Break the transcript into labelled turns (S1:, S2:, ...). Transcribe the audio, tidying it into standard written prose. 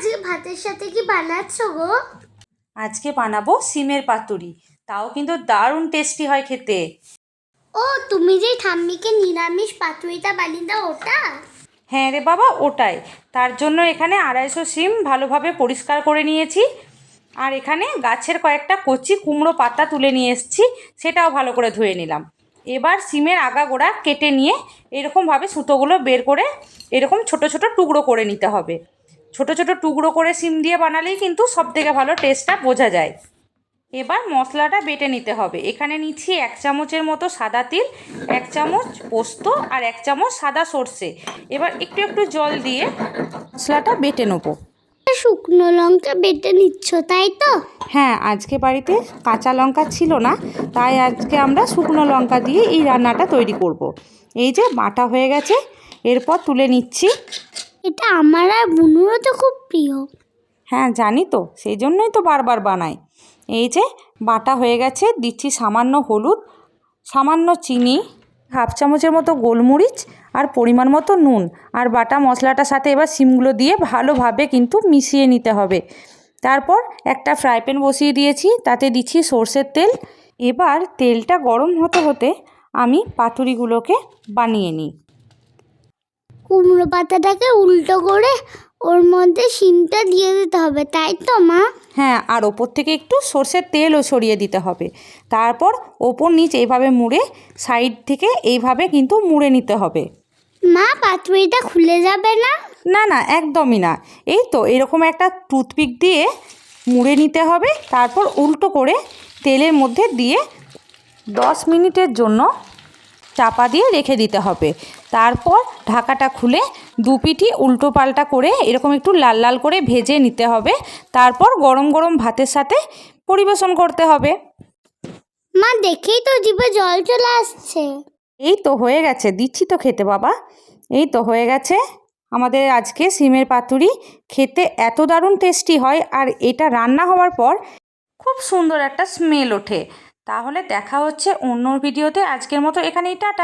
S1: আজকে ভাতের সাথে কি বানাচ্ছো গো?
S2: আজকে বানাবো সিমের পাতুরি। তাও কিন্তু দারুণ টেস্টি হয় খেতে।
S1: ও, তুমি যে ঠাম্মিকে নিরামিষ পাতুরিটা বানিয়ে দাও ওটা?
S2: হ্যাঁ রে বাবা, ওটাই। তার জন্য এখানে 250 সিম ভালোভাবে পরিষ্কার করে নিয়েছি। আর এখানে গাছের কয়েকটা কচি কুমড়ো পাতা তুলে নিয়ে এসেছি, সেটাও ভালো করে ধুয়ে নিলাম। এবার সিমের আগাগোড়া কেটে নিয়ে এরকমভাবে সুতোগুলো বের করে এরকম ছোট ছোট টুকরো করে নিতে হবে। ছোট ছোট টুকরো করে সিম দিয়ে বানালেই কিন্তু সবথেকে ভালো টেস্টটা বোঝা যায়। এবার মশলাটা বেটে নিতে হবে। এখানে নিচ্ছি 1 চামচের মতো সাদা তিল, 1 চামচ পোস্ত আর 1 চামচ সাদা সর্ষে। এবার একটু একটু জল দিয়ে মশলাটা বেটে নেবো।
S1: শুকনো লঙ্কা বেটে নিচ্ছ তাই তো?
S2: হ্যাঁ, আজকে বাড়িতে কাঁচা লঙ্কা ছিল না, তাই আজকে আমরা শুকনো লঙ্কা দিয়ে এই রান্নাটা তৈরি করব। এই যে বাটা হয়ে গেছে, এরপর তুলে নিচ্ছি।
S1: এটা আমার আর বুনুরও তো খুব প্রিয়।
S2: হ্যাঁ জানি তো, সেই জন্যই তো বারবার বানাই। এই যে বাটা হয়ে গেছে, দিচ্ছি সামান্য হলুদ, সামান্য চিনি, 1/2 চামচের মতো গোলমরিচ আর পরিমাণ মতো নুন। আর বাটা মশলাটার সাথে এবার সিমগুলো দিয়ে ভালোভাবে কিন্তু মিশিয়ে নিতে হবে। তারপর একটা ফ্রাই প্যান বসিয়ে দিয়েছি, তাতে দিচ্ছি সর্ষের তেল। এবার তেলটা গরম হতে হতে আমি পাতুরিগুলোকে বানিয়ে নিই।
S1: কুমড়ো পাতাটাকে উল্টো করে ওর মধ্যে শিমটা দিয়ে দিতে হবে তাই তো মা?
S2: হ্যাঁ, আর ওপর থেকে একটু সর্ষের তেলও ছড়িয়ে দিতে হবে। তারপর ওপর নিচ এইভাবে মুড়ে সাইড থেকে এইভাবে কিন্তু মুড়ে নিতে হবে।
S1: মা, পাতুরিটা খুলে যাবে না?
S2: না না, একদমই না। এই তো এরকম একটা টুথপিক দিয়ে মুড়ে নিতে হবে। তারপর উল্টো করে তেলের মধ্যে দিয়ে 10 মিনিটের জন্য চাপা দিয়ে রেখে দিতে হবে। তারপর ঢাকাটা খুলে দুপিঠই উল্টো পাল্টা করে এরকম একটু লাল লাল করে ভেজে নিতে হবে। তারপর গরম গরম ভাতের সাথে পরিবেশন করতে হবে।
S1: মা, দেখেই তো জিভে জল চলে আসছে।
S2: এই তো হয়ে গেছে, দিচ্ছি তো খেতে বাবা। এই তো হয়ে গেছে আমাদের আজকে সিমের পাতুরি। খেতে এত দারুণ টেস্টি হয়, আর এটা রান্না হওয়ার পর খুব সুন্দর একটা স্মেল ওঠে। তাহলে দেখা হচ্ছে অন্য ভিডিওতে। আজকের মতো এখানেই টাটা।